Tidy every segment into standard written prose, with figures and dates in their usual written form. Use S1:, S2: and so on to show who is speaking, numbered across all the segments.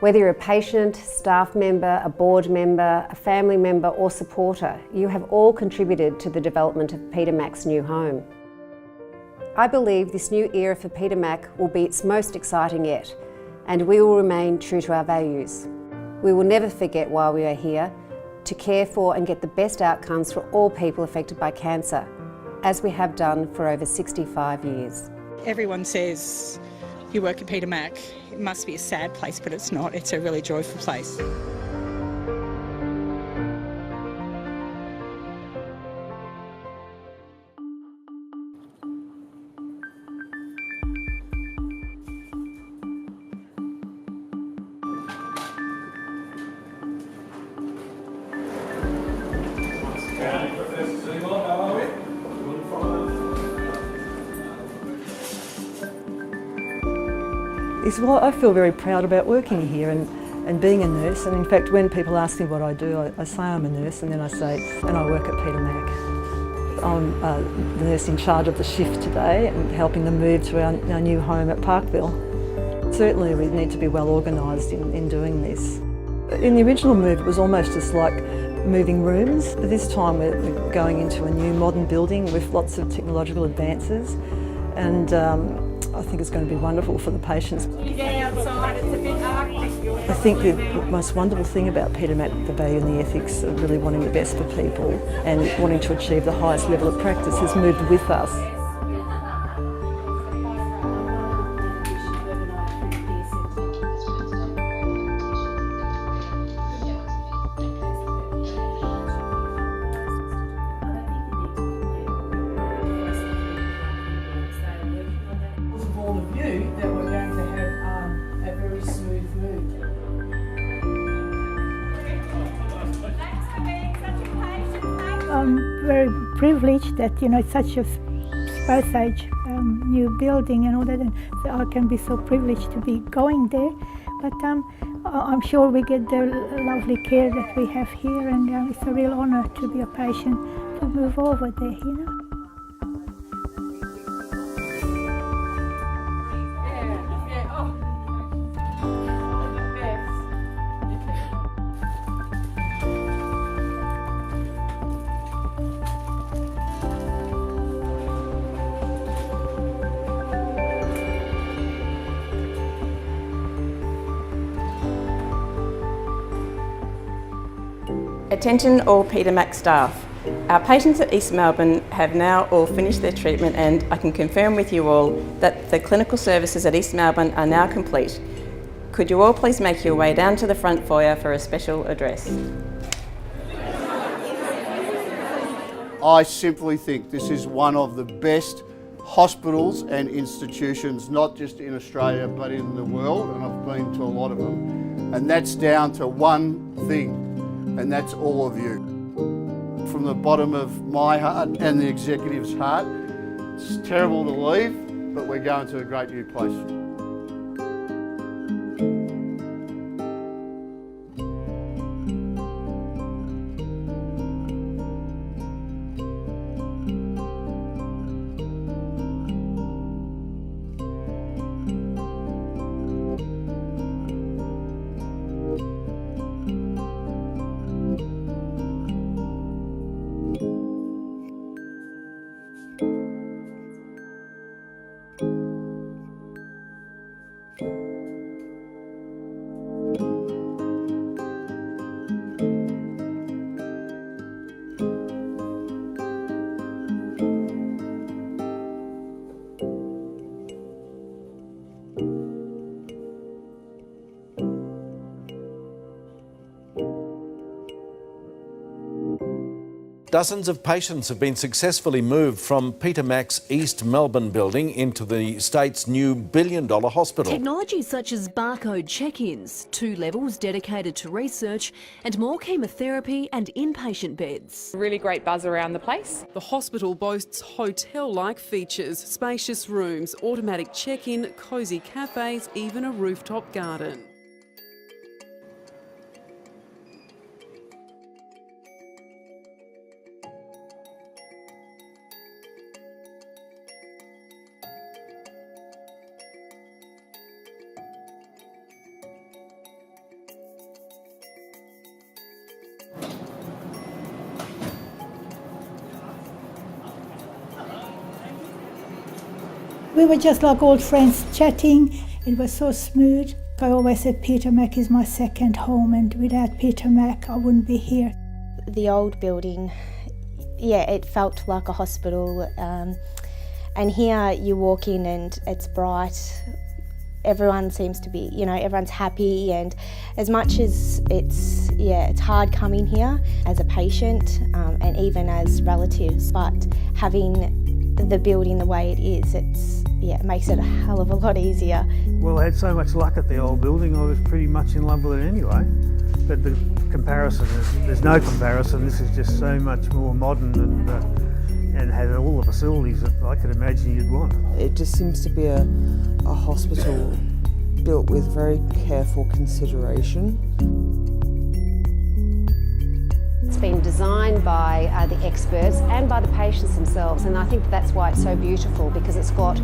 S1: Whether you're a patient, staff member, a board member, a family member or supporter, you have all contributed to the development of Peter Mac's new home. I believe this new era for Peter Mac will be its most exciting yet, and we will remain true to our values. We will never forget why we are here, to care for and get the best outcomes for all people affected by cancer, as we have done for over 65 years.
S2: Everyone says you work at Peter Mac. It must be a sad place, but it's not. It's a really joyful place.
S3: Is why I feel very proud about working here and being a nurse. And in fact, when people ask me what I do, I say I'm a nurse, and then I say, and I work at Peter Mac. I'm the nurse in charge of the shift today and helping them move to our new home at Parkville. Certainly we need to be well organised in doing this. In the original move, it was almost just like moving rooms, but this time we're going into a new modern building with lots of technological advances, and I think it's going to be wonderful for the patients. I think the most wonderful thing about Peter Mac, the value and the ethics of really wanting the best for people and wanting to achieve the highest level of practice has moved with us.
S4: That we're going to have a very smooth move.
S5: I'm very privileged that it's such a space age new building and all that, and so I can be so privileged to be going there. But I'm sure we get the lovely care that we have here, and it's a real honour to be a patient to move over there.
S6: Attention all Peter Mac staff. Our patients at East Melbourne have now all finished their treatment, and I can confirm with you all that the clinical services at East Melbourne are now complete. Could you all please make your way down to the front foyer for a special address?
S7: I simply think this is one of the best hospitals and institutions, not just in Australia but in the world, and I've been to a lot of them, and that's down to one thing, and that's all of you. From the bottom of my heart and the executive's heart, it's terrible to leave, but we're going to a great new place.
S8: Dozens of patients have been successfully moved from Peter Mac's East Melbourne building into the state's new billion-dollar hospital.
S9: Technology such as barcode check-ins, 2 levels dedicated to research, and more chemotherapy and inpatient beds.
S10: Really great buzz around the place.
S4: The hospital boasts hotel-like features, spacious rooms, automatic check-in, cosy cafes, even a rooftop garden.
S5: We were just like old friends chatting. It was so smooth. I always said Peter Mac is my second home, and without Peter Mac I wouldn't be here.
S11: The old building, yeah, it felt like a hospital. And here you walk in and it's bright. Everyone seems to be, everyone's happy, and as much as it's hard coming here as a patient and even as relatives, but having the building the way it is, it makes it a hell of a lot easier.
S12: Well, I had so much luck at the old building, I was pretty much in love with it anyway. But the comparison there's no comparison. This is just so much more modern and had all the facilities that I could imagine you'd want.
S13: It just seems to be a hospital built with very careful consideration.
S1: It's been designed by the experts and by the patients themselves, and I think that's why it's so beautiful, because it's got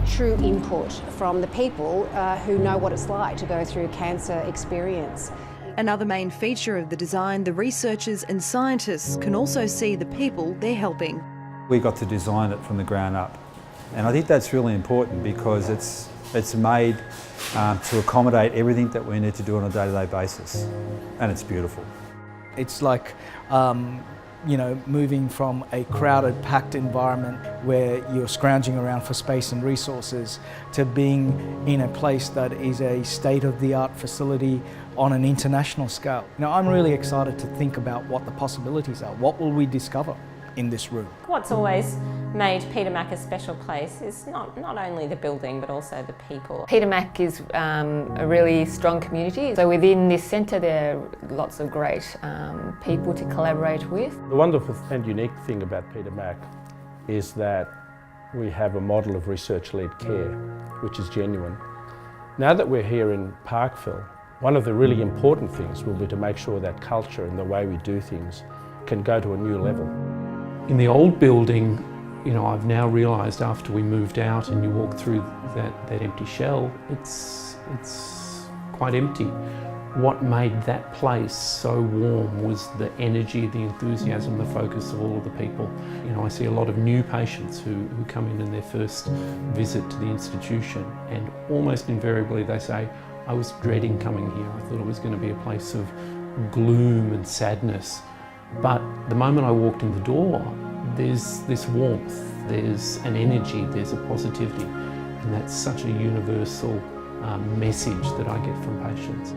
S1: true input from the people who know what it's like to go through cancer experience.
S14: Another main feature of the design, the researchers and scientists can also see the people they're helping.
S15: We got to design it from the ground up, and I think that's really important because it's made to accommodate everything that we need to do on a day-to-day basis, and it's beautiful.
S16: It's like, moving from a crowded, packed environment where you're scrounging around for space and resources to being in a place that is a state-of-the-art facility on an international scale. Now, I'm really excited to think about what the possibilities are. What will we discover in this room?
S17: What's always made Peter Mac a special place is not only the building but also the people. Peter Mac is a really strong community, so within this centre there are lots of great people to collaborate with.
S18: The wonderful and unique thing about Peter Mac is that we have a model of research-led care which is genuine. Now that we're here in Parkville, one of the really important things will be to make sure that culture and the way we do things can go to a new level.
S19: In the old building, I've now realised after we moved out and you walk through that empty shell, it's quite empty. What made that place so warm was the energy, the enthusiasm, the focus of all of the people. I see a lot of new patients who come in their first visit to the institution, and almost invariably they say, I was dreading coming here. I thought it was going to be a place of gloom and sadness. But the moment I walked in the door, there's this warmth, there's an energy, there's a positivity, and that's such a universal message that I get from patients.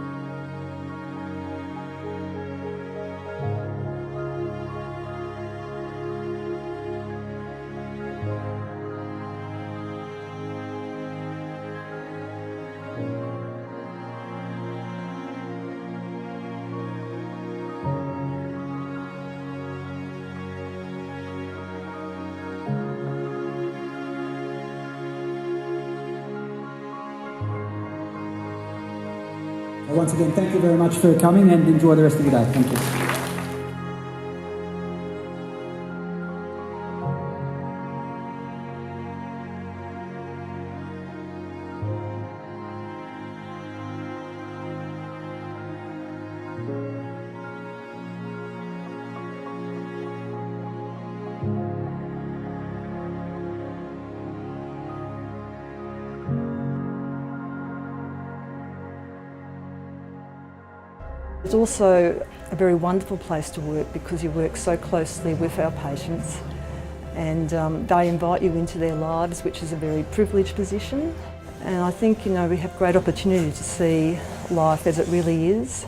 S20: Once again, thank you very much for coming, and enjoy the rest of your day. Thank you.
S3: It's also a very wonderful place to work because you work so closely with our patients, and they invite you into their lives, which is a very privileged position. And I think, we have great opportunity to see life as it really is.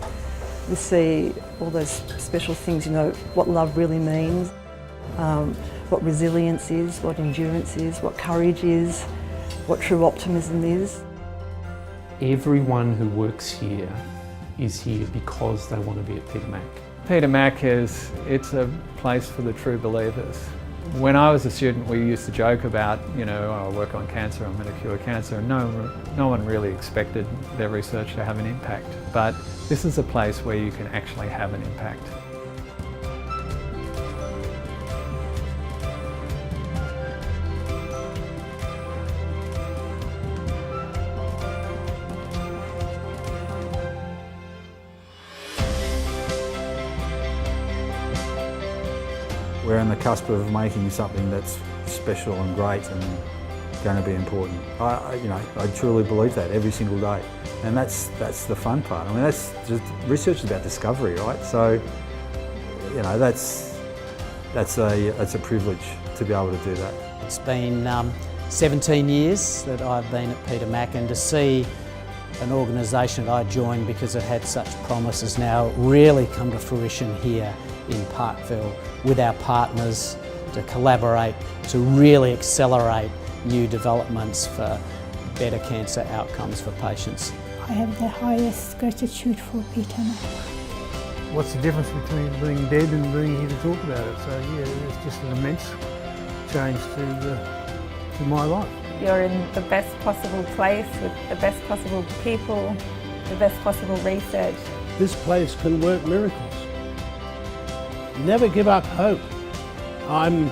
S3: We see all those special things, what love really means, what resilience is, what endurance is, what courage is, what true optimism is.
S19: Everyone who works here is here because they want to be at Peter Mac.
S21: Peter Mac it's a place for the true believers. When I was a student, we used to joke about, I work on cancer, I'm going to cure cancer, and no one really expected their research to have an impact. But this is a place where you can actually have an impact. We're on the cusp of making something that's special and great and
S15: going to be important. I truly believe that every single day, and that's the fun part. I mean, that's just research is about discovery, right? So, that's a privilege to be able to do that.
S2: It's been 17 years that I've been at Peter Mac, and to see an organisation that I joined because it had such promise has now really come to fruition here in Parkville with our partners to collaborate to really accelerate new developments for better cancer outcomes for patients.
S5: I have the highest gratitude for Peter Mac.
S12: What's the difference between being dead and being here to talk about it? So yeah, it's just an immense change to my life.
S22: You're in the best possible place with the best possible people, the best possible research.
S23: This place can work miracles. Never give up hope. I'm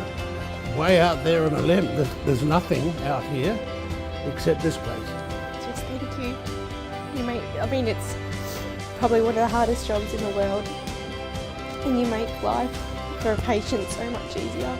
S23: way out there on a limb. There's nothing out here except this place.
S24: Just thank you. It's probably one of the hardest jobs in the world, and you make life for a patient so much easier.